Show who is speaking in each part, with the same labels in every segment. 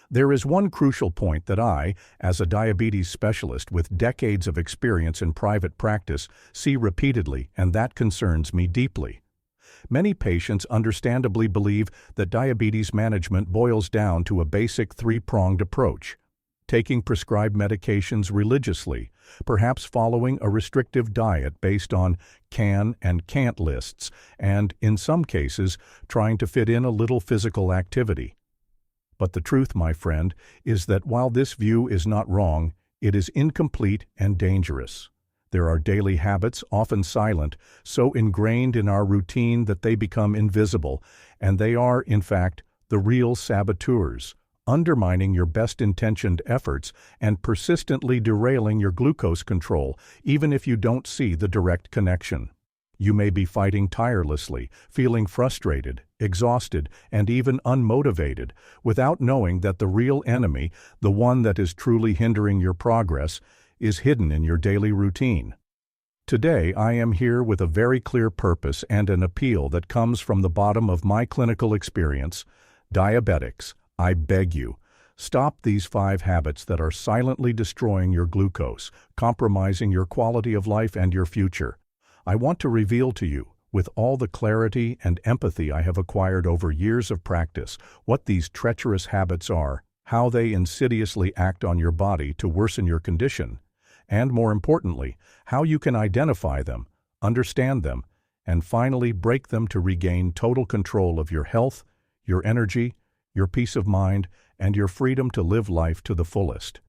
Speaker 1: There is one crucial point that I, as a diabetes specialist with decades of experience in private practice, see repeatedly, and that concerns me deeply. Many patients understandably believe that diabetes management boils down to a basic three-pronged approach: taking prescribed medications religiously, perhaps following a restrictive diet based on can and can't lists, and, in some cases, trying to fit in a little physical activity. But the truth, my friend, is that while this view is not wrong, it is incomplete and dangerous. There are daily habits, often silent, so ingrained in our routine that they become invisible, and they are, in fact, the real saboteurs, undermining your best-intentioned efforts and persistently derailing your glucose control, even if you don't see the direct connection. You may be fighting tirelessly, feeling frustrated, exhausted, and even unmotivated, without knowing that the real enemy, the one that is truly hindering your progress, is hidden in your daily routine. Today, I am here with a very clear purpose and an appeal that comes from the bottom of my clinical experience. Diabetics, I beg you, stop these 5 habits that are silently destroying your glucose, compromising your quality of life and your future. I want to reveal to you, with all the clarity and empathy I have acquired over years of practice, what these treacherous habits are, how they insidiously act on your body to worsen your condition, and more importantly, how you can identify them, understand them, and finally break them to regain total control of your health, your energy, your peace of mind, and your freedom to live life to the fullest.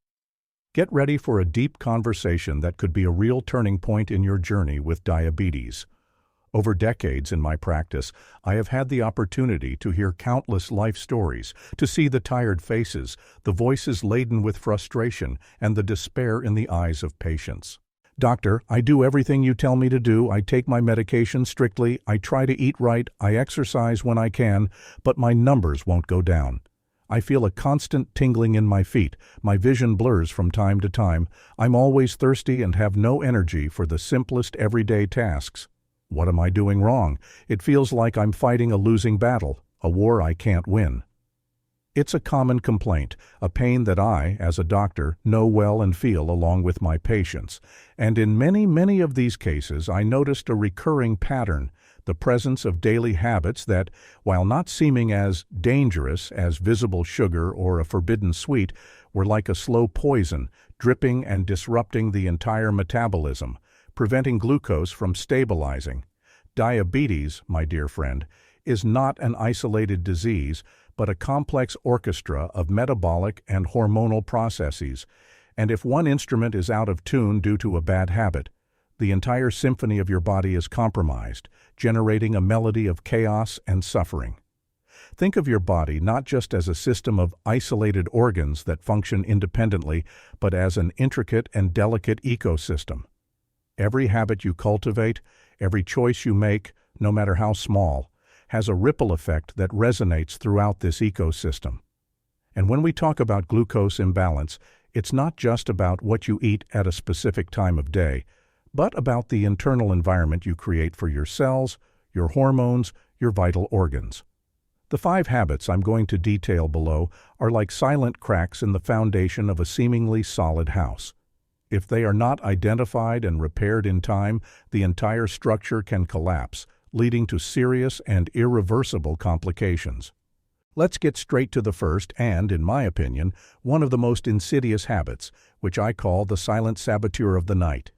Speaker 1: Get ready for a deep conversation that could be a real turning point in your journey with diabetes. Over decades in my practice, I have had the opportunity to hear countless life stories, to see the tired faces, the voices laden with frustration, and the despair in the eyes of patients. "Doctor, I do everything you tell me to do, I take my medication strictly, I try to eat right, I exercise when I can, but my numbers won't go down. I feel a constant tingling in my feet, my vision blurs from time to time, I'm always thirsty and have no energy for the simplest everyday tasks. What am I doing wrong? It feels like I'm fighting a losing battle, a war I can't win." It's a common complaint, a pain that I, as a doctor, know well and feel along with my patients. And in many of these cases, I noticed a recurring pattern, the presence of daily habits that, while not seeming as dangerous as visible sugar or a forbidden sweet, were like a slow poison, dripping and disrupting the entire metabolism, preventing glucose from stabilizing. Diabetes, my dear friend, is not an isolated disease, but a complex orchestra of metabolic and hormonal processes, and if one instrument is out of tune due to a bad habit, the entire symphony of your body is compromised, generating a melody of chaos and suffering. Think of your body not just as a system of isolated organs that function independently, but as an intricate and delicate ecosystem. Every habit you cultivate, every choice you make, no matter how small, has a ripple effect that resonates throughout this ecosystem. And when we talk about glucose imbalance, it's not just about what you eat at a specific time of day, but about the internal environment you create for your cells, your hormones, your vital organs. The 5 habits I'm going to detail below are like silent cracks in the foundation of a seemingly solid house. If they are not identified and repaired in time, the entire structure can collapse, leading to serious and irreversible complications. Let's get straight to the first and, in my opinion, one of the most insidious habits, which I call the silent saboteur of the night.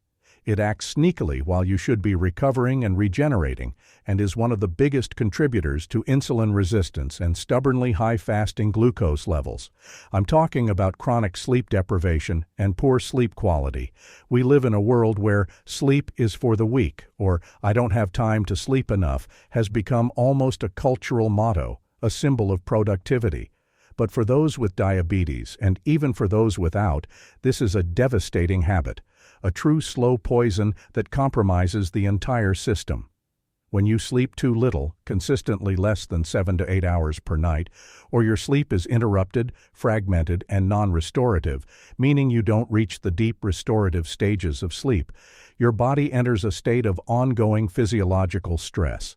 Speaker 1: It acts sneakily while you should be recovering and regenerating, and is one of the biggest contributors to insulin resistance and stubbornly high fasting glucose levels. I'm talking about chronic sleep deprivation and poor sleep quality. We live in a world where sleep is for the weak, or I don't have time to sleep enough, has become almost a cultural motto, a symbol of productivity. But for those with diabetes, and even for those without, this is a devastating habit, a true slow poison that compromises the entire system. When you sleep too little, consistently less than 7 to 8 hours per night, or your sleep is interrupted, fragmented, and non-restorative, meaning you don't reach the deep restorative stages of sleep, your body enters a state of ongoing physiological stress.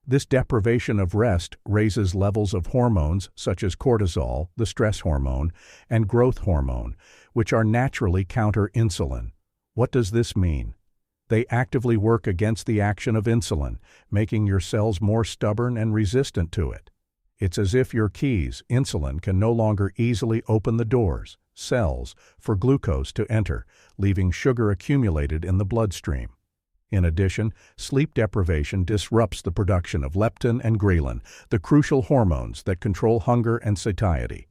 Speaker 1: This deprivation of rest raises levels of hormones such as cortisol, the stress hormone, and growth hormone, which are naturally counter insulin. What does this mean? They actively work against the action of insulin, making your cells more stubborn and resistant to it. It's as if your keys, insulin, can no longer easily open the doors, cells, for glucose to enter, leaving sugar accumulated in the bloodstream. In addition, sleep deprivation disrupts the production of leptin and ghrelin, the crucial hormones that control hunger and satiety.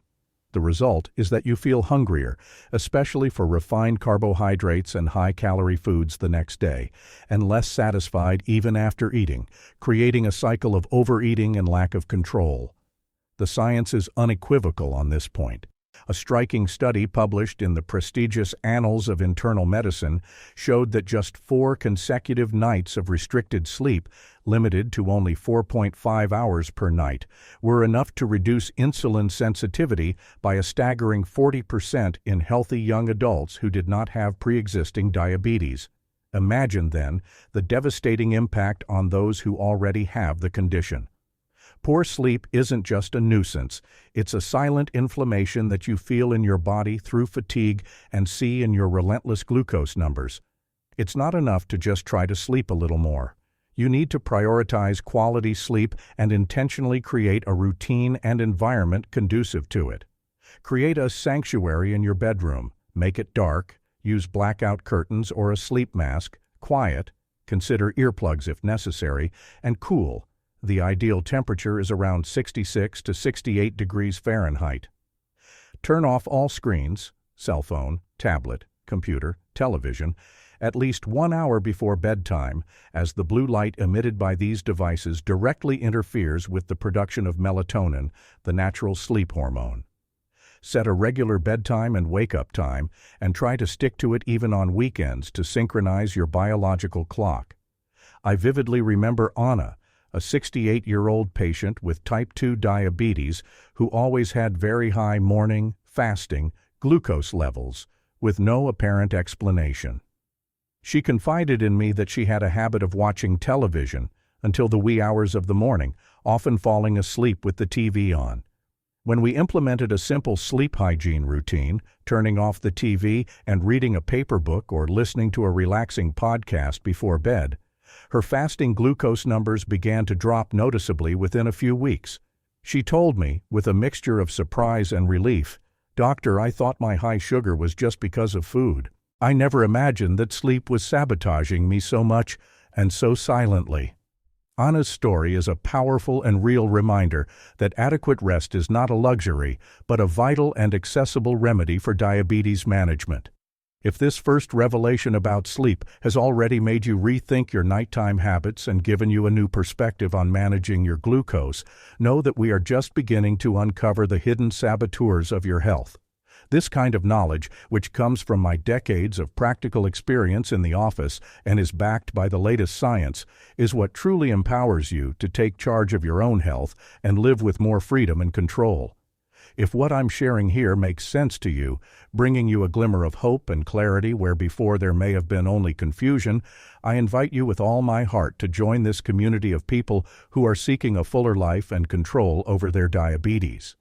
Speaker 1: The result is that you feel hungrier, especially for refined carbohydrates and high-calorie foods the next day, and less satisfied even after eating, creating a cycle of overeating and lack of control. The science is unequivocal on this point. A striking study published in the prestigious Annals of Internal Medicine showed that just 4 consecutive nights of restricted sleep, limited to only 4.5 hours per night, were enough to reduce insulin sensitivity by a staggering 40% in healthy young adults who did not have pre-existing diabetes. Imagine, then, the devastating impact on those who already have the condition. Poor sleep isn't just a nuisance, it's a silent inflammation that you feel in your body through fatigue and see in your relentless glucose numbers. It's not enough to just try to sleep a little more. You need to prioritize quality sleep and intentionally create a routine and environment conducive to it. Create a sanctuary in your bedroom, make it dark, use blackout curtains or a sleep mask, quiet, consider earplugs if necessary, and cool. The ideal temperature is around 66 to 68 degrees Fahrenheit. Turn off all screens, cell phone, tablet, computer, television, at least 1 hour before bedtime, as the blue light emitted by these devices directly interferes with the production of melatonin, the natural sleep hormone. Set a regular bedtime and wake-up time, and try to stick to it even on weekends to synchronize your biological clock. I vividly remember Anna, a 68-year-old patient with type 2 diabetes who always had very high morning, fasting, glucose levels, with no apparent explanation. She confided in me that she had a habit of watching television until the wee hours of the morning, often falling asleep with the TV on. When we implemented a simple sleep hygiene routine, turning off the TV and reading a paper book or listening to a relaxing podcast before bed, her fasting glucose numbers began to drop noticeably within a few weeks. She told me, with a mixture of surprise and relief, "Doctor, I thought my high sugar was just because of food. I never imagined that sleep was sabotaging me so much and so silently." Anna's story is a powerful and real reminder that adequate rest is not a luxury, but a vital and accessible remedy for diabetes management. If this first revelation about sleep has already made you rethink your nighttime habits and given you a new perspective on managing your glucose, know that we are just beginning to uncover the hidden saboteurs of your health. This kind of knowledge, which comes from my decades of practical experience in the office and is backed by the latest science, is what truly empowers you to take charge of your own health and live with more freedom and control. If what I'm sharing here makes sense to you, bringing you a glimmer of hope and clarity where before there may have been only confusion, I invite you with all my heart to join this community of people who are seeking a fuller life and control over their diabetes.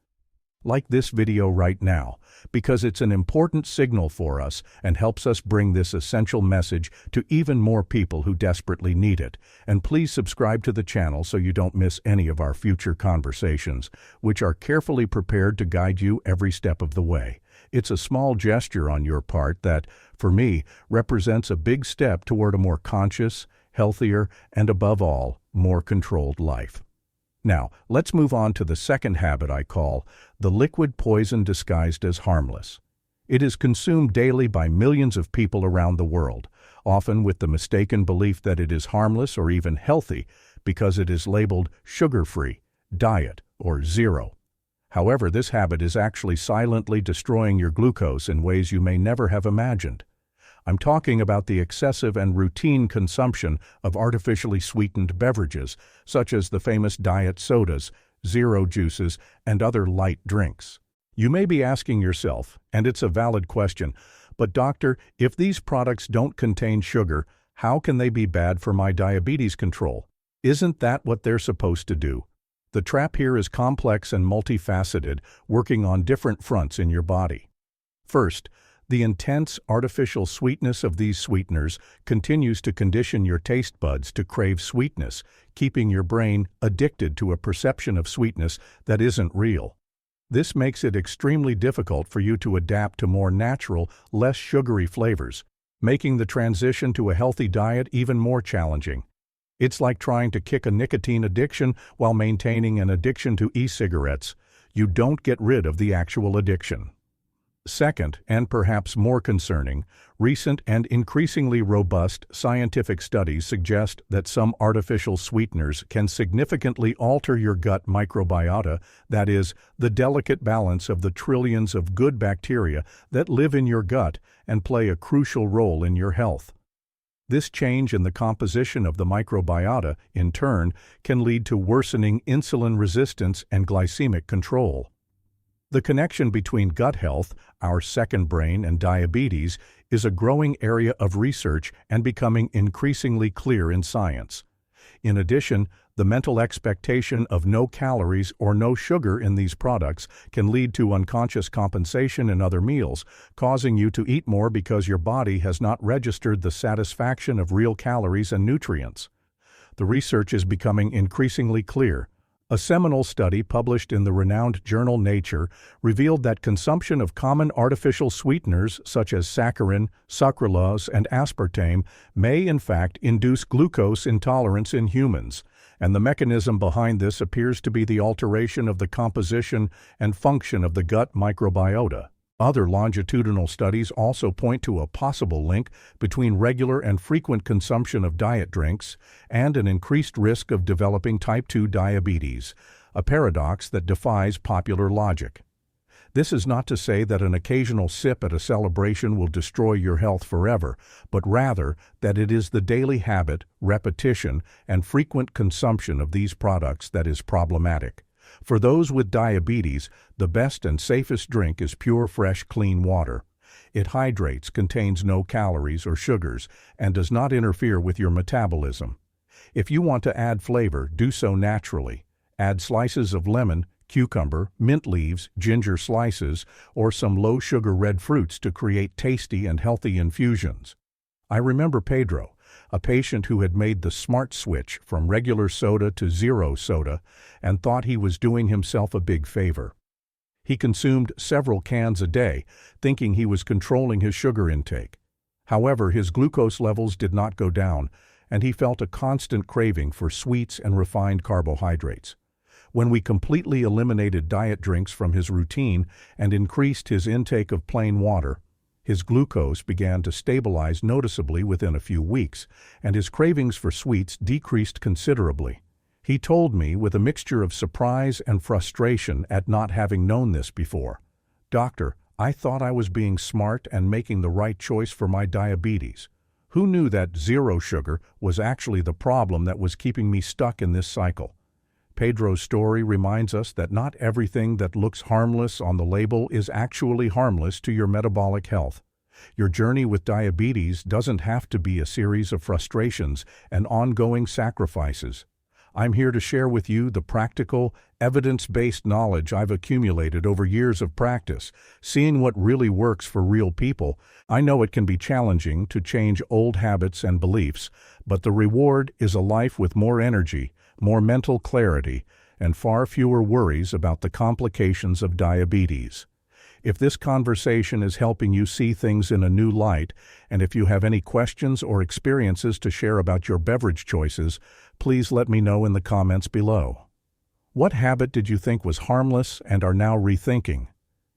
Speaker 1: Like this video right now, because it's an important signal for us and helps us bring this essential message to even more people who desperately need it. And please subscribe to the channel so you don't miss any of our future conversations, which are carefully prepared to guide you every step of the way. It's a small gesture on your part that, for me, represents a big step toward a more conscious, healthier, and above all, more controlled life. Now, let's move on to the second habit I call the liquid poison disguised as harmless. It is consumed daily by millions of people around the world, often with the mistaken belief that it is harmless or even healthy because it is labeled sugar-free, diet, or zero. However, this habit is actually silently destroying your glucose in ways you may never have imagined. I'm talking about the excessive and routine consumption of artificially sweetened beverages, such as the famous diet sodas, zero juices, and other light drinks. You may be asking yourself, and it's a valid question, but doctor, if these products don't contain sugar, how can they be bad for my diabetes control? Isn't that what they're supposed to do? The trap here is complex and multifaceted, working on different fronts in your body. First, the intense artificial sweetness of these sweeteners continues to condition your taste buds to crave sweetness, keeping your brain addicted to a perception of sweetness that isn't real. This makes it extremely difficult for you to adapt to more natural, less sugary flavors, making the transition to a healthy diet even more challenging. It's like trying to kick a nicotine addiction while maintaining an addiction to e-cigarettes. You don't get rid of the actual addiction. Second, and perhaps more concerning, recent and increasingly robust scientific studies suggest that some artificial sweeteners can significantly alter your gut microbiota, that is, the delicate balance of the trillions of good bacteria that live in your gut and play a crucial role in your health. This change in the composition of the microbiota, in turn, can lead to worsening insulin resistance and glycemic control. The connection between gut health, our second brain, and diabetes is a growing area of research and becoming increasingly clear in science. In addition, the mental expectation of no calories or no sugar in these products can lead to unconscious compensation in other meals, causing you to eat more because your body has not registered the satisfaction of real calories and nutrients. The research is becoming increasingly clear. A seminal study published in the renowned journal Nature revealed that consumption of common artificial sweeteners such as saccharin, sucralose, and aspartame may in fact induce glucose intolerance in humans, and the mechanism behind this appears to be the alteration of the composition and function of the gut microbiota. Other longitudinal studies also point to a possible link between regular and frequent consumption of diet drinks and an increased risk of developing type 2 diabetes, a paradox that defies popular logic. This is not to say that an occasional sip at a celebration will destroy your health forever, but rather that it is the daily habit, repetition, and frequent consumption of these products that is problematic. For those with diabetes, the best and safest drink is pure, fresh, clean water. It hydrates, contains no calories or sugars, and does not interfere with your metabolism. If you want to add flavor, do so naturally. Add slices of lemon, cucumber, mint leaves, ginger slices, or some low-sugar red fruits to create tasty and healthy infusions. I remember Pedro, a patient who had made the smart switch from regular soda to zero soda and thought he was doing himself a big favor. He consumed several cans a day, thinking he was controlling his sugar intake. However, his glucose levels did not go down, and he felt a constant craving for sweets and refined carbohydrates. When we completely eliminated diet drinks from his routine and increased his intake of plain water, his glucose began to stabilize noticeably within a few weeks, and his cravings for sweets decreased considerably. He told me with a mixture of surprise and frustration at not having known this before, "Doctor, I thought I was being smart and making the right choice for my diabetes. Who knew that zero sugar was actually the problem that was keeping me stuck in this cycle?" Pedro's story reminds us that not everything that looks harmless on the label is actually harmless to your metabolic health. Your journey with diabetes doesn't have to be a series of frustrations and ongoing sacrifices. I'm here to share with you the practical, evidence-based knowledge I've accumulated over years of practice, seeing what really works for real people. I know it can be challenging to change old habits and beliefs, but the reward is a life with more energy, more mental clarity, and far fewer worries about the complications of diabetes. If this conversation is helping you see things in a new light, and if you have any questions or experiences to share about your beverage choices, please let me know in the comments below. What habit did you think was harmless and are now rethinking?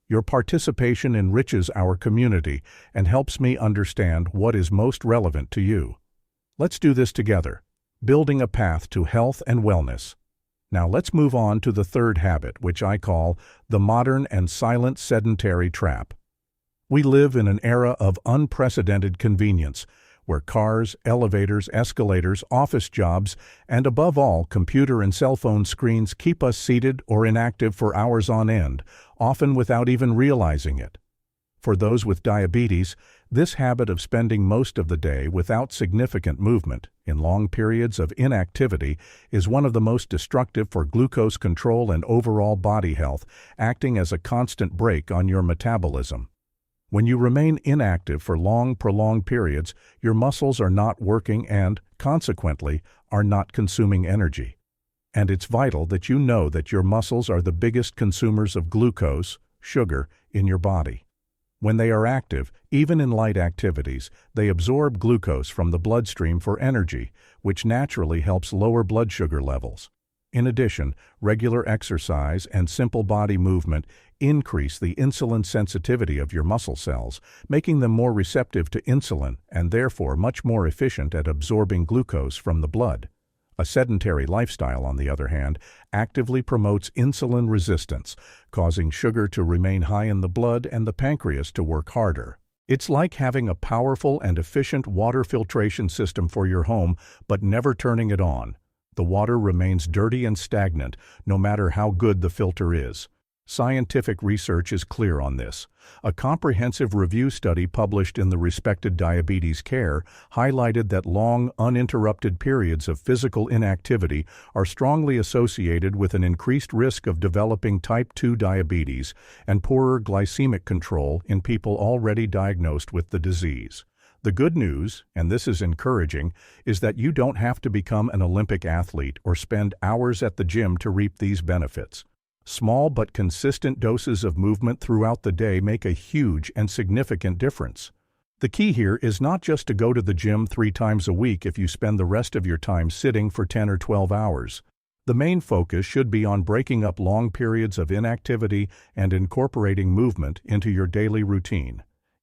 Speaker 1: Your participation enriches our community and helps me understand what is most relevant to you. Let's do this together, building a path to health and wellness. Now let's move on to the third habit, which I call the modern and silent sedentary trap. We live in an era of unprecedented convenience, where cars, elevators, escalators, office jobs, and above all, computer and cell phone screens keep us seated or inactive for hours on end, often without even realizing it. For those with diabetes, this habit of spending most of the day without significant movement, in long periods of inactivity, is one of the most destructive for glucose control and overall body health, acting as a constant brake on your metabolism. When you remain inactive for long, prolonged periods, your muscles are not working and, consequently, are not consuming energy. And it's vital that you know that your muscles are the biggest consumers of glucose, sugar, in your body. When they are active, even in light activities, they absorb glucose from the bloodstream for energy, which naturally helps lower blood sugar levels. In addition, regular exercise and simple body movement increase the insulin sensitivity of your muscle cells, making them more receptive to insulin and therefore much more efficient at absorbing glucose from the blood. A sedentary lifestyle, on the other hand, actively promotes insulin resistance, causing sugar to remain high in the blood and the pancreas to work harder. It's like having a powerful and efficient water filtration system for your home, but never turning it on. The water remains dirty and stagnant, no matter how good the filter is. Scientific research is clear on this. A comprehensive review study published in the respected Diabetes Care highlighted that long, uninterrupted periods of physical inactivity are strongly associated with an increased risk of developing type 2 diabetes and poorer glycemic control in people already diagnosed with the disease. The good news, and this is encouraging, is that you don't have to become an Olympic athlete or spend hours at the gym to reap these benefits. Small but consistent doses of movement throughout the day make a huge and significant difference. The key here is not just to go to the gym 3 times a week if you spend the rest of your time sitting for 10 or 12 hours. The main focus should be on breaking up long periods of inactivity and incorporating movement into your daily routine.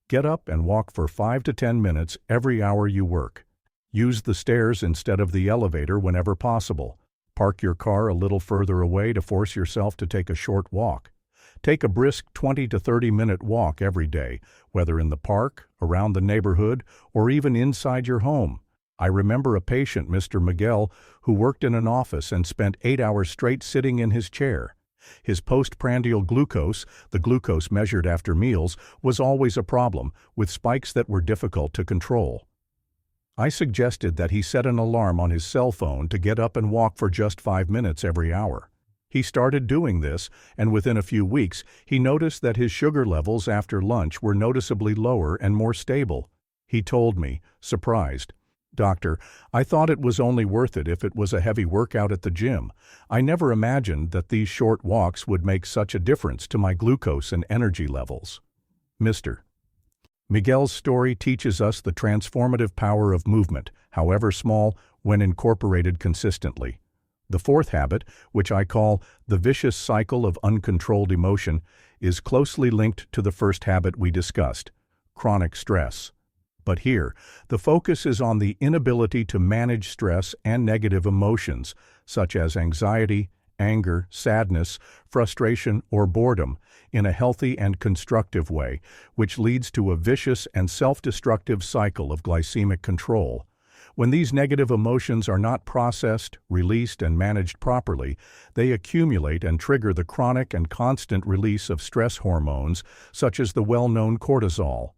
Speaker 1: Get up and walk for 5 to 10 minutes every hour you work. Use the stairs instead of the elevator whenever possible. Park your car a little further away to force yourself to take a short walk. Take a brisk 20 to 30-minute walk every day, whether in the park, around the neighborhood, or even inside your home. I remember a patient, Mr. Miguel, who worked in an office and spent 8 hours straight sitting in his chair. His postprandial glucose, the glucose measured after meals, was always a problem, with spikes that were difficult to control. I suggested that he set an alarm on his cell phone to get up and walk for just 5 minutes every hour. He started doing this, and within a few weeks, he noticed that his sugar levels after lunch were noticeably lower and more stable. He told me, surprised, "Doctor, I thought it was only worth it if it was a heavy workout at the gym. I never imagined that these short walks would make such a difference to my glucose and energy levels." Mr. Miguel's story teaches us the transformative power of movement, however small, when incorporated consistently. The fourth habit, which I call the vicious cycle of uncontrolled emotion, is closely linked to the first habit we discussed, chronic stress. But here, the focus is on the inability to manage stress and negative emotions, such as anxiety, anger, sadness, frustration, or boredom, in a healthy and constructive way, which leads to a vicious and self-destructive cycle of glycemic control. When these negative emotions are not processed, released, and managed properly, they accumulate and trigger the chronic and constant release of stress hormones, such as the well-known cortisol.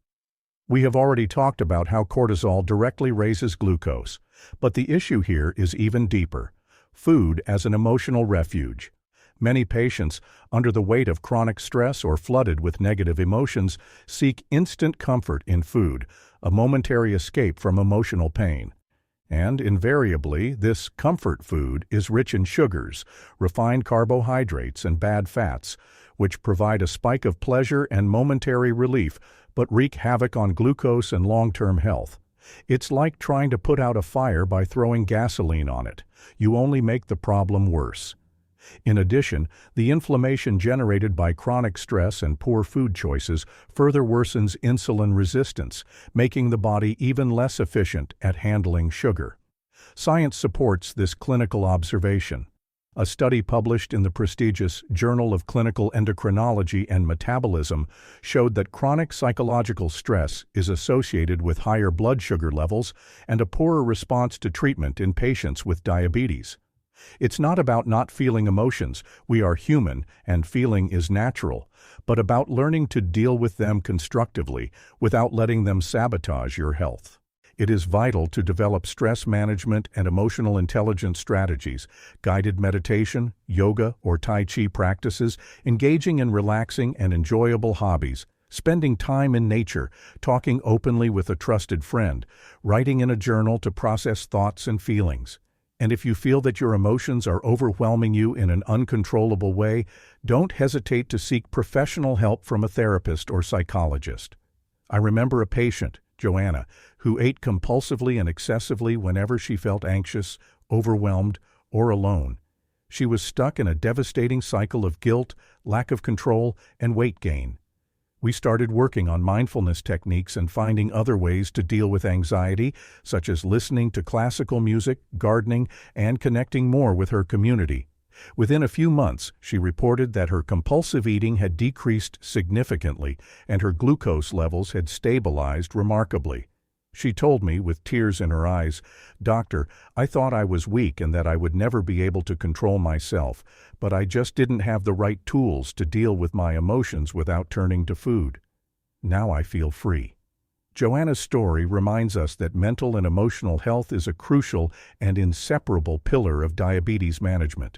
Speaker 1: We have already talked about how cortisol directly raises glucose, but the issue here is even deeper: food as an emotional refuge. Many patients, under the weight of chronic stress or flooded with negative emotions, seek instant comfort in food, a momentary escape from emotional pain. And invariably, this comfort food is rich in sugars, refined carbohydrates, and bad fats, which provide a spike of pleasure and momentary relief, but wreak havoc on glucose and long-term health. It's like trying to put out a fire by throwing gasoline on it. You only make the problem worse. In addition, the inflammation generated by chronic stress and poor food choices further worsens insulin resistance, making the body even less efficient at handling sugar. Science supports this clinical observation. A study published in the prestigious Journal of Clinical Endocrinology and Metabolism showed that chronic psychological stress is associated with higher blood sugar levels and a poorer response to treatment in patients with diabetes. It's not about not feeling emotions, we are human and feeling is natural, but about learning to deal with them constructively without letting them sabotage your health. It is vital to develop stress management and emotional intelligence strategies, guided meditation, yoga, or Tai Chi practices, engaging in relaxing and enjoyable hobbies, spending time in nature, talking openly with a trusted friend, writing in a journal to process thoughts and feelings. And if you feel that your emotions are overwhelming you in an uncontrollable way, don't hesitate to seek professional help from a therapist or psychologist. I remember a patient, Joanna, who ate compulsively and excessively whenever she felt anxious, overwhelmed, or alone. She was stuck in a devastating cycle of guilt, lack of control, and weight gain. We started working on mindfulness techniques and finding other ways to deal with anxiety, such as listening to classical music, gardening, and connecting more with her community. Within a few months, she reported that her compulsive eating had decreased significantly and her glucose levels had stabilized remarkably. She told me, with tears in her eyes, "Doctor, I thought I was weak and that I would never be able to control myself, but I just didn't have the right tools to deal with my emotions without turning to food. Now I feel free." Joanna's story reminds us that mental and emotional health is a crucial and inseparable pillar of diabetes management.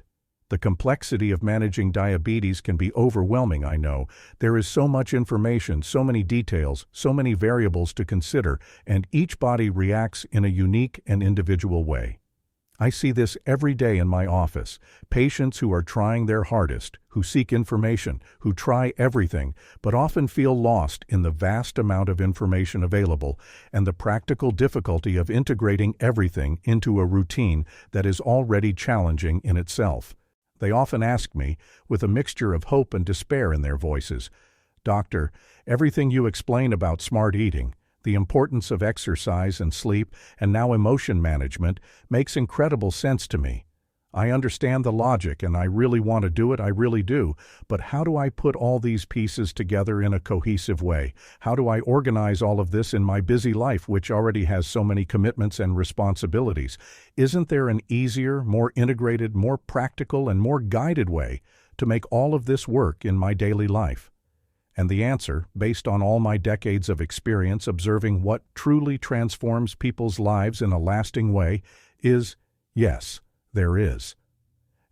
Speaker 1: The complexity of managing diabetes can be overwhelming, I know. There is so much information, so many details, so many variables to consider, and each body reacts in a unique and individual way. I see this every day in my office. Patients who are trying their hardest, who seek information, who try everything, but often feel lost in the vast amount of information available and the practical difficulty of integrating everything into a routine that is already challenging in itself. They often ask me, with a mixture of hope and despair in their voices, "Doctor, everything you explain about smart eating, the importance of exercise and sleep, and now emotion management, makes incredible sense to me. I understand the logic and I really want to do it, I really do, but how do I put all these pieces together in a cohesive way? How do I organize all of this in my busy life, which already has so many commitments and responsibilities? Isn't there an easier, more integrated, more practical, and more guided way to make all of this work in my daily life?" And the answer, based on all my decades of experience observing what truly transforms people's lives in a lasting way, is yes. There is.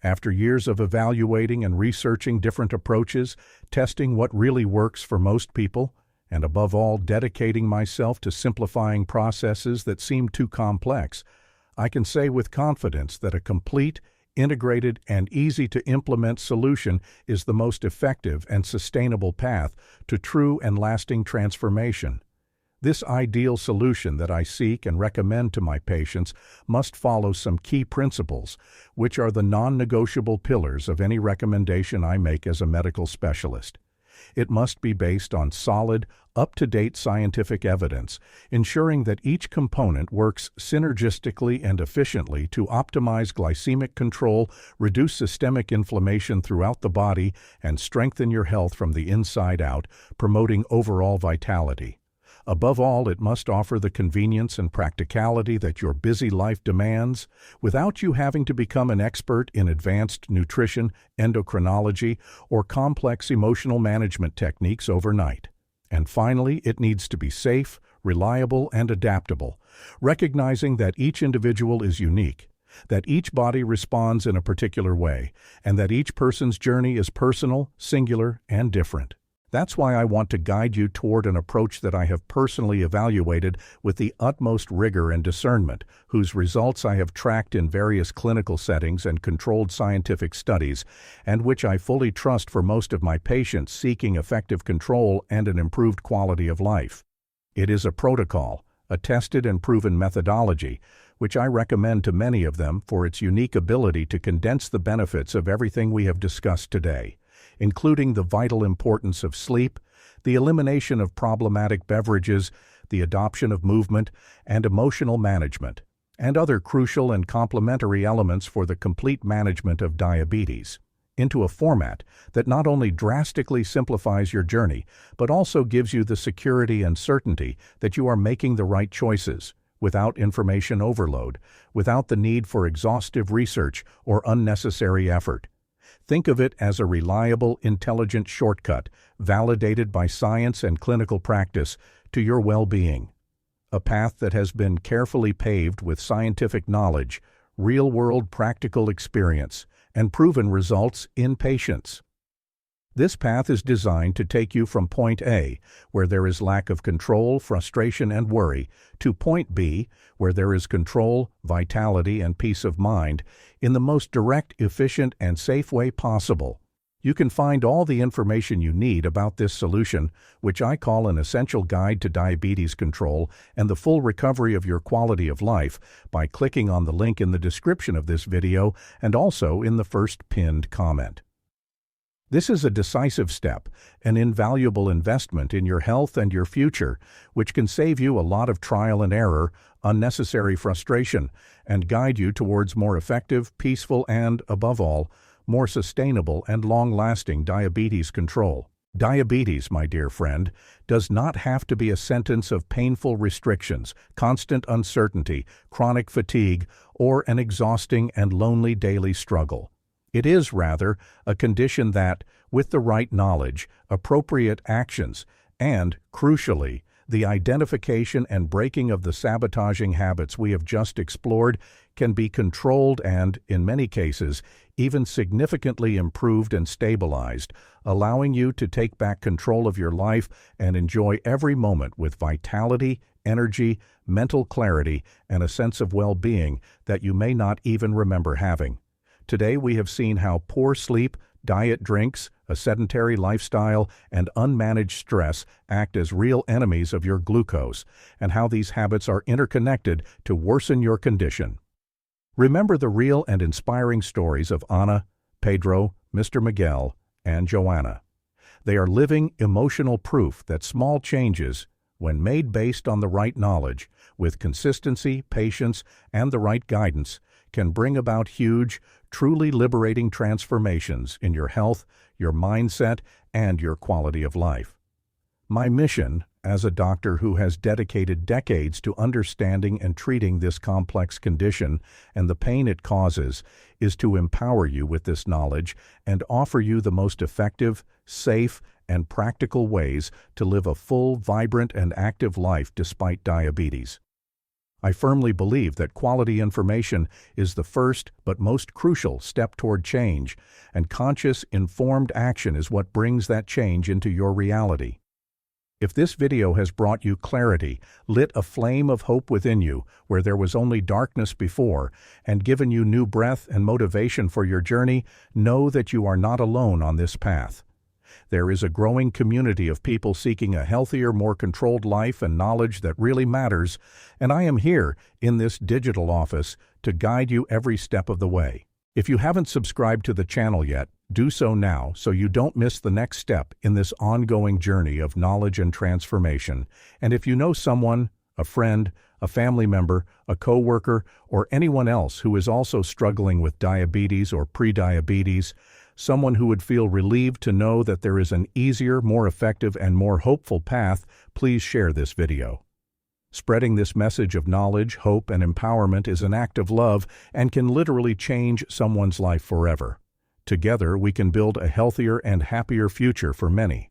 Speaker 1: After years of evaluating and researching different approaches, testing what really works for most people, and above all dedicating myself to simplifying processes that seem too complex, I can say with confidence that a complete, integrated, and easy-to-implement solution is the most effective and sustainable path to true and lasting transformation. This ideal solution that I seek and recommend to my patients must follow some key principles, which are the non-negotiable pillars of any recommendation I make as a medical specialist. It must be based on solid, up-to-date scientific evidence, ensuring that each component works synergistically and efficiently to optimize glycemic control, reduce systemic inflammation throughout the body, and strengthen your health from the inside out, promoting overall vitality. Above all, it must offer the convenience and practicality that your busy life demands, without you having to become an expert in advanced nutrition, endocrinology, or complex emotional management techniques overnight. And finally, it needs to be safe, reliable, and adaptable, recognizing that each individual is unique, that each body responds in a particular way, and that each person's journey is personal, singular, and different. That's why I want to guide you toward an approach that I have personally evaluated with the utmost rigor and discernment, whose results I have tracked in various clinical settings and controlled scientific studies, and which I fully trust for most of my patients seeking effective control and an improved quality of life. It is a protocol, a tested and proven methodology, which I recommend to many of them for its unique ability to condense the benefits of everything we have discussed today, including the vital importance of sleep, the elimination of problematic beverages, the adoption of movement, and emotional management, and other crucial and complementary elements for the complete management of diabetes, into a format that not only drastically simplifies your journey, but also gives you the security and certainty that you are making the right choices, without information overload, without the need for exhaustive research or unnecessary effort. Think of it as a reliable, intelligent shortcut, validated by science and clinical practice, to your well-being. A path that has been carefully paved with scientific knowledge, real-world practical experience, and proven results in patients. This path is designed to take you from point A, where there is lack of control, frustration, and worry, to point B, where there is control, vitality, and peace of mind, in the most direct, efficient, and safe way possible. You can find all the information you need about this solution, which I call an essential guide to diabetes control and the full recovery of your quality of life, by clicking on the link in the description of this video and also in the first pinned comment. This is a decisive step, an invaluable investment in your health and your future, which can save you a lot of trial and error, unnecessary frustration, and guide you towards more effective, peaceful, and, above all, more sustainable and long-lasting diabetes control. Diabetes, my dear friend, does not have to be a sentence of painful restrictions, constant uncertainty, chronic fatigue, or an exhausting and lonely daily struggle. It is, rather, a condition that, with the right knowledge, appropriate actions, and, crucially, the identification and breaking of the sabotaging habits we have just explored, can be controlled and, in many cases, even significantly improved and stabilized, allowing you to take back control of your life and enjoy every moment with vitality, energy, mental clarity, and a sense of well-being that you may not even remember having. Today we have seen how poor sleep, diet drinks, a sedentary lifestyle, and unmanaged stress act as real enemies of your glucose, and how these habits are interconnected to worsen your condition. Remember the real and inspiring stories of Anna, Pedro, Mr. Miguel, and Joanna. They are living, emotional proof that small changes, when made based on the right knowledge, with consistency, patience, and the right guidance, can bring about huge, truly liberating transformations in your health, your mindset, and your quality of life. My mission, as a doctor who has dedicated decades to understanding and treating this complex condition and the pain it causes, is to empower you with this knowledge and offer you the most effective, safe, and practical ways to live a full, vibrant, and active life despite diabetes. I firmly believe that quality information is the first but most crucial step toward change, and conscious, informed action is what brings that change into your reality. If this video has brought you clarity, lit a flame of hope within you where there was only darkness before, and given you new breath and motivation for your journey, know that you are not alone on this path. There is a growing community of people seeking a healthier, more controlled life and knowledge that really matters, and I am here, in this digital office, to guide you every step of the way. If you haven't subscribed to the channel yet, do so now so you don't miss the next step in this ongoing journey of knowledge and transformation. And if you know someone, a friend, a family member, a coworker, or anyone else who is also struggling with diabetes or prediabetes, someone who would feel relieved to know that there is an easier, more effective, and more hopeful path, please share this video. Spreading this message of knowledge, hope, and empowerment is an act of love and can literally change someone's life forever. Together, we can build a healthier and happier future for many.